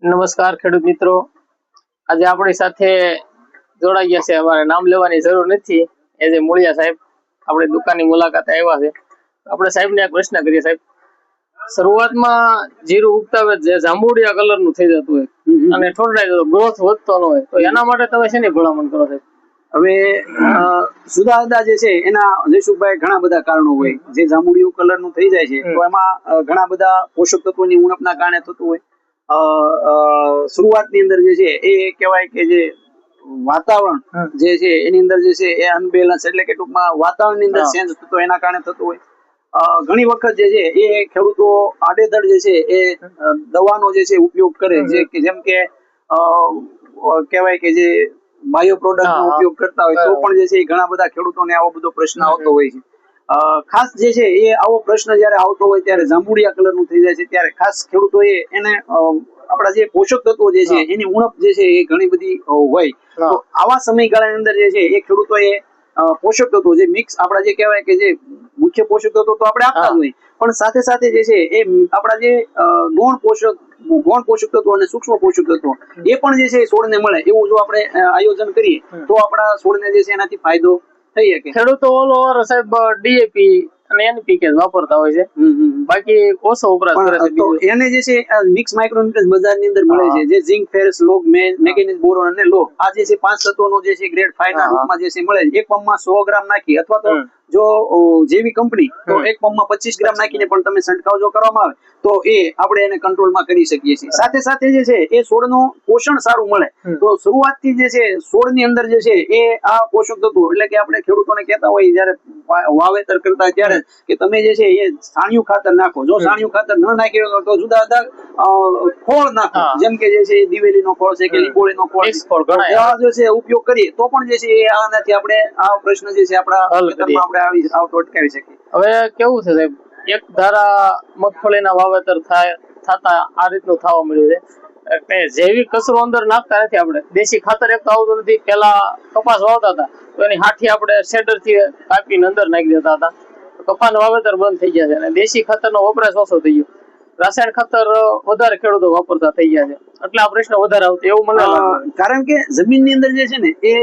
નમસ્કાર ખેડૂત મિત્રો, આજે આપણી સાથે જોડાઈ ગયા છે. અમારે નામ લેવાની જરૂર નથી. એ જે મૂળિયા સાહેબ આપણી દુકાનની મુલાકાતે આવ્યા છે. આપણે સાહેબને એક પ્રશ્ન કરીએ. સાહેબ, શરૂઆતમાં જીરું ઉગતા હોય જે જાંબુડિયા કલરનું થઈ જતું હોય અને ઠોંડાઈ જતો, ગ્રોથ વધતો ન હોય, તો એના માટે તમે શેની ભલામણ કરો સાહેબ? હવે સુધારતા જે છે એના જયસુખભાઈ ઘણા બધા કારણો હોય. જે જાંબુડિયું કલરનું થઈ જાય છે તો એમાં ઘણા બધા પોષક તત્વોની ઉણપના કારણે થતું હોય. શરૂઆતની અંદર જે છે એ કહેવાય કે જે વાતાવરણ જે છે એની અંદર જે છે એ અનબેલેન્સ, એટલે કે ટૂંકમાં વાતાવરણની અંદર ચેન્જ થતો એના કારણે થતું હોય. ઘણી વખત જે છે એ ખેડૂતો આડેધડ જે છે એ દવાનો જે છે ઉપયોગ કરે, જેમ કે કહેવાય કે જે બાયો પ્રોડક્ટ નો ઉપયોગ કરતા હોય તો પણ જે છે ઘણા બધા ખેડૂતોને આવો બધો પ્રશ્ન આવતો હોય છે. ખાસ જે છે એ આવો પ્રશ્ન જયારે આવતો હોય ત્યારે જાંબુડિયા કલર નું થઈ જાય છે ત્યારે ખાસ ખેડૂતો એને આપણા જે પોષક તત્વો જે છે એની ઉણપ જે છે એ ઘણી બધી હોય. તો આવા સમયગાળાની અંદર જે છે એ ખેડૂતો પોષક તત્વો જે મિક્સ આપણા જે કહેવાય કે જે મુખ્ય પોષક તત્વો તો આપણે આપતા જ હોય, પણ સાથે સાથે જે છે એ આપણા જે ગૌણ પોષક તત્વો અને સૂક્ષ્મ પોષક તત્વો એ પણ જે છે છોડને મળે એવું જો આપણે આયોજન કરીએ તો આપણા છોડને જે છે એનાથી ફાયદો થઈ શકે. ખેડૂતો ઓલ ઓવર સાહેબ ડીએપી અને એનપીકે વાપરતા હોય છે, બાકી ઓછો વપરાશ કરે છે. તો એને જે છે મિક્સ માઇક્રોન્યુટ્રન્સ બજારની અંદર મળે છે, જે ઝિંક, ફેરસ, લોગ, મેગ્નેઝિયમ, બોરોન અને લોહ, આ જે છે 5 તત્વોનો જે છે ગ્રેડ 5 ના રૂપમાં જે છે મળે છે. એક પંપમાં 100 ગ્રામ નાખી અથવા તો જો જેવી કંપની તો એક પંપમાં 25 ગ્રામ નાખીને પણ તમે છંટકાવ જો કરવામાં આવે તો એ આપણે એને કંટ્રોલમાં કરી શકીએ છીએ. સાથે સાથે જે છે એ છોડનું પોષણ સારું મળે. તો શરૂઆતથી જે છે છોડની અંદર જે છે એ આ પોષક તત્વો, એટલે કે આપણે ખેડૂતોને કહેતા હોય જયારે વાવેતર કરતા હોય ત્યારે કે તમે જે છે એ છાણિયું ખાતર નાખો. જો છાણિયું ખાતર ન નાખ્યું તો જુદા જુદા ખોળ નાખો, જેમ કે જે છે દિવેલીનો ખોળ છે કે લીંબોળીનો ખોળ જે છે ઉપયોગ કરીએ તો પણ જે છે એ આનાથી આપણે આ પ્રશ્ન જે છે આપણા ખેતરમાં આપણે આવતો અટકાવી શકીએ. હવે કેવું છે સાહેબ, એક ધારા મગફળીના વાવેતર થતા આ રીતનું થવા મળ્યું છે. જૈવિક કચરો અંદર નાખતા નથી આપણે, દેશી ખાતર એક તો આવતું નથી. પેલા કપાસ વાવતા હતા તો એની હાથી આપણે શેડર થી કાપીને અંદર નાખી દેતા હતા. કપાસનું વાવેતર બંધ થઈ ગયા છે અને દેશી ખાતરનો વપરાશ ઓછો થઈ ગયો. રાસાયણિક ખાતર વધારે ખેડૂતો વાપરતા થઈ ગયા છે, એટલે આ પ્રશ્ન વધારે આવતો એવું મને લાગે. કારણ કે જમીનની અંદર જે છે ને એ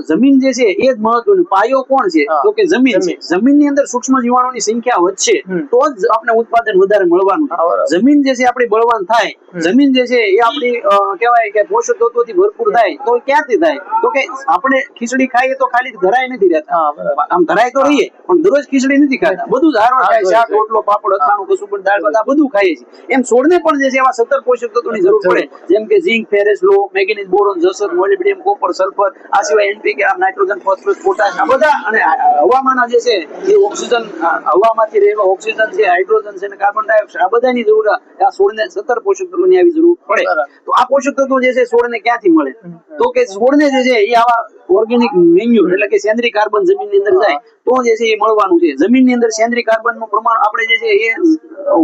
જમીન જે છે એ જ મહત્વનું. પાયો કોણ છે તો કે જમીન છે. જમીનની અંદર સૂક્ષ્મ જીવાણુની સંખ્યા વધશે તો જ આપણે ઉત્પાદન વધારે મળવાનું. જમીન જે છે આપણી બળવાન થાય, જમીન જે છે એ આપણી કહેવાય કે પોષક તત્વોથી ભરપૂર થાય તો ક્યાંથી થાય તો કે આપણે ખીચડી ખાઈએ તો ખાલી ધરાય નથી રહેતા, આમ ધરાય તો રહીએ પણ દરરોજ ખીચડી નથી ખાતા, બધું જ હારો ખાય, શાક, રોટલો, પાપડ, અથાણું, કસુંબર, દાળ, બધા બધું ખાઈએ છીએ. એમ છોડને પણ જે છે એવા 17 પોષક તત્વોની જરૂર પડે, જેમ કે ઝિંક, ફેરસ, લોહ, મેગ્નેઝિયમ, બોરોન, જસત, મોલિબ્ડેનમ, કોપર, સલ્ફર, આ સિવાય એનપીકે, નાઇટ્રોજન, ફોસ્ફરસ, પોટાશ, આ બધા. અને હવામાનના જે છે એ ઓક્સિજન, હવામાંથી રહેલો ઓક્સિજન છે, હાઇડ્રોજન છે અને કાર્બન ડાયોક્સાઇડ, આ બધાની જરૂર આ છોડને 17 પોષક તત્વોની આવી જરૂર પડે. તો આ પોષક તત્વો જે છે છોડને ક્યાંથી મળે તો કે છોડને જે છે એ આવા ઓર્ગેનિક મેન્યુર, એટલે કે સેન્દ્રીય કાર્બન જમીનની અંદર જાય તો જે છે એ મળવાનું છે. જમીનની અંદર સેન્દ્રીય કાર્બનનું પ્રમાણ આપણે જે છે એ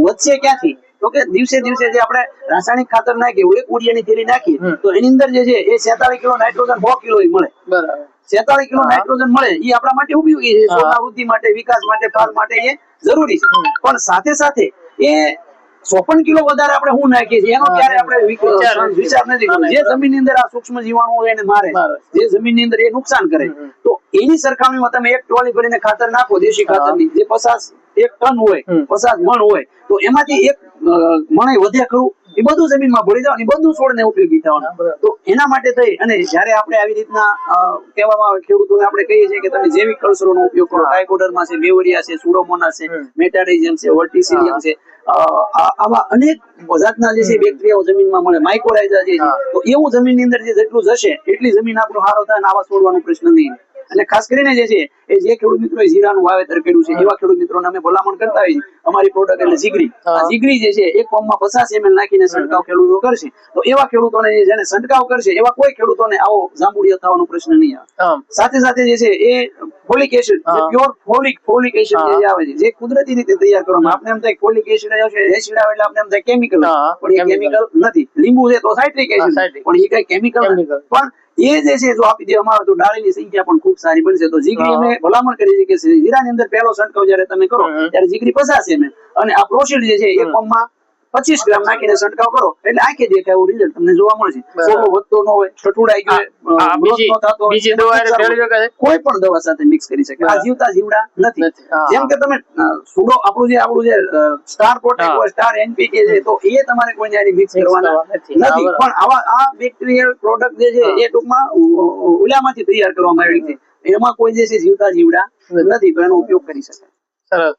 વધશે ક્યાંથી તો કે દિવસે દિવસે જે આપણે રાસાયણિક ખાતર નાખીએ, એક ઉડિયાની થેલી નાખીએ તો એની અંદર જે છે એ 47 કિલો નાઇટ્રોજન 100 કિલો મળે. 47 કિલો નાઇટ્રોજન મળે એ આપણા માટે ઉપયોગી છે, છોડના વૃદ્ધિ માટે, વિકાસ માટે, ફળ માટે એ જરૂરી છે. પણ સાથે સાથે એ 54 કિલો વધારે આપણે શું નાખીએ છીએ એનો ક્યારે આપણે વિચાર નથી કરવો. જે જમીનની અંદર આ સૂક્ષ્મ જીવાણુઓ એને મારે, જે જમીનની અંદર એ નુકસાન કરે, તો એની સરખામણીમાં તમે એક ટ્રોલી ભરીને ખાતર નાખો દેશી ખાતરની, જે 50 ટન હોય, 50 મણ હોય, તો એમાંથી એક મણ વધે ખરું, એ બધું જમીનમાં ભળી જવાનું, એ બધું છોડને ઉપયોગી થવાનું. તો એના માટે થઈ અને જયારે આપણે આવી રીતના કહેવામાં આવે ખેડૂતોને આપણે કહીએ છીએ કે તમે જૈવિક કલ્ચરોનો ઉપયોગ કરો, ટ્રાઇકોડર્મા છે, બેવરિયા છે, સુડોમોનાસ છે, મેટારાઇઝમ છે, વર્ટિસિલિયમ છે, આવા અનેક જાતના જે છે બેક્ટેરિયાઓ જમીનમાં મળે, માઇકોરાઇઝા જે છે. તો એવું જમીનની અંદર જેટલું જશે એટલી જમીન આપણો સારો થાય અને આવા છોડવાનો પ્રશ્ન નહીં. અને ખાસ કરીને જે છે એ જે ખેડૂત મિત્રોએ જીરાનું વાવેતર કર્યું છે એવા ખેડૂત મિત્રોને અમે ભલામણ કરતા હોઈએ છીએ. અમારી પ્રોડક્ટ એટલે જીગરી, આ જીગરી જે છે એક પંપમાં 50 ml નાખીને છંટકાવ ખેડૂતો કરશે તો એવા ખેડૂતોને જેને છંટકાવ કરશે એવા કોઈ ખેડૂતોને આવો જાંબુડિયો થવાનો પ્રશ્ન નહીં આવે. સાથે સાથે જે છે એ ફોલિક એસિડ, જે પ્યોર ફોલિક એસિડ જે આવે છે, જે કુદરતી રીતે તૈયાર કરવામાં, આપણે એમ થાય ફોલિક એસિડ આવે એટલે આપણે એમ થાય કેમિકલ, પણ એ કેમિકલ નથી. લીંબુ છે તો સાઇટ્રિક એસિડ, પણ એ કઈ કેમિકલ નથી. પણ એ જે છે જો આપી દેવામાં આવે તો ડાળીની સંખ્યા પણ ખૂબ સારી બનશે. તો જીગરી અમે ભલામણ કરી છે કે જીરાની અંદર પહેલો છંટકાવ જયારે તમે કરો ત્યારે જીગરી 50 ml અને આ પ્રોસીડ જે છે એક પંપમાં 25 ગ્રામ નાખીને છંટકાવ કરો એટલે આંખે દેખાય એવું રિઝલ્ટ તમને જોવા મળશે. છોડવો વધતો ન હોય, છટુડાઈ ગયો, ગ્રોથ ન થતો હોય, બીજી દવા એને ભેળવી શકાય? કોઈ પણ દવા સાથે મિક્સ કરી શકે. આ જીવતા જીવડા નથી. જેમ કે તમે સુડો આપણું જે સ્ટાર પ્રોટેક્ટ હોય, સ્ટાર એનપીકે છે, તો એ તમારે કોઈ જાડી મિક્સ કરવાના નથી. પણ આવા આ બેક્ટેરિયલ પ્રોડક્ટ જે છે એ ટૂંકમાં ઉલામાંથી તૈયાર કરવામાં આવેલી છે. એમાં કોઈ જે છે જીવતા જીવડા નથી, તો એનો ઉપયોગ કરી શકાય. સરસ,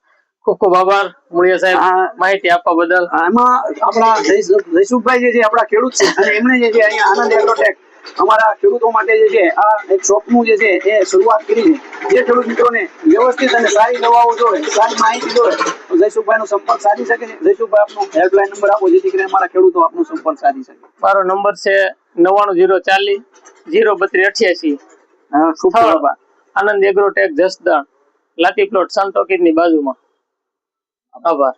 ખૂબ ખૂબ આભાર મુળિયા સાહેબ માહિતી આપવા બદલ. આમાં આપણા જયસુખભાઈ જે છે આપણા ખેડૂત છે, અને એમણે જે છે અહીંયા આનંદ એગ્રોટેક અમારા ખેડૂતો માટે જે છે આ એક શોપનું જે છે એ શરૂઆત કરી છે. જે ખેડૂત મિત્રોને વ્યવસ્થિત અને સારી દવાઓ જોઈએ, સારી માહિતી જોઈએ, તો જયસુખભાઈનો સંપર્ક સાધી શકે છે. જયસુખભાઈ આપનો હેલ્પલાઇન નંબર આપો જેથી કરીને અમારા ખેડૂતો આપનો સંપર્ક સાધી શકે. મારો નંબર છે 99040 03288. ખૂબ ખૂબ આભાર. આનંદ એગ્રોટેક જસદણ, લાતી પ્લોટ સંતોકીરની બાજુમાં. આભાર.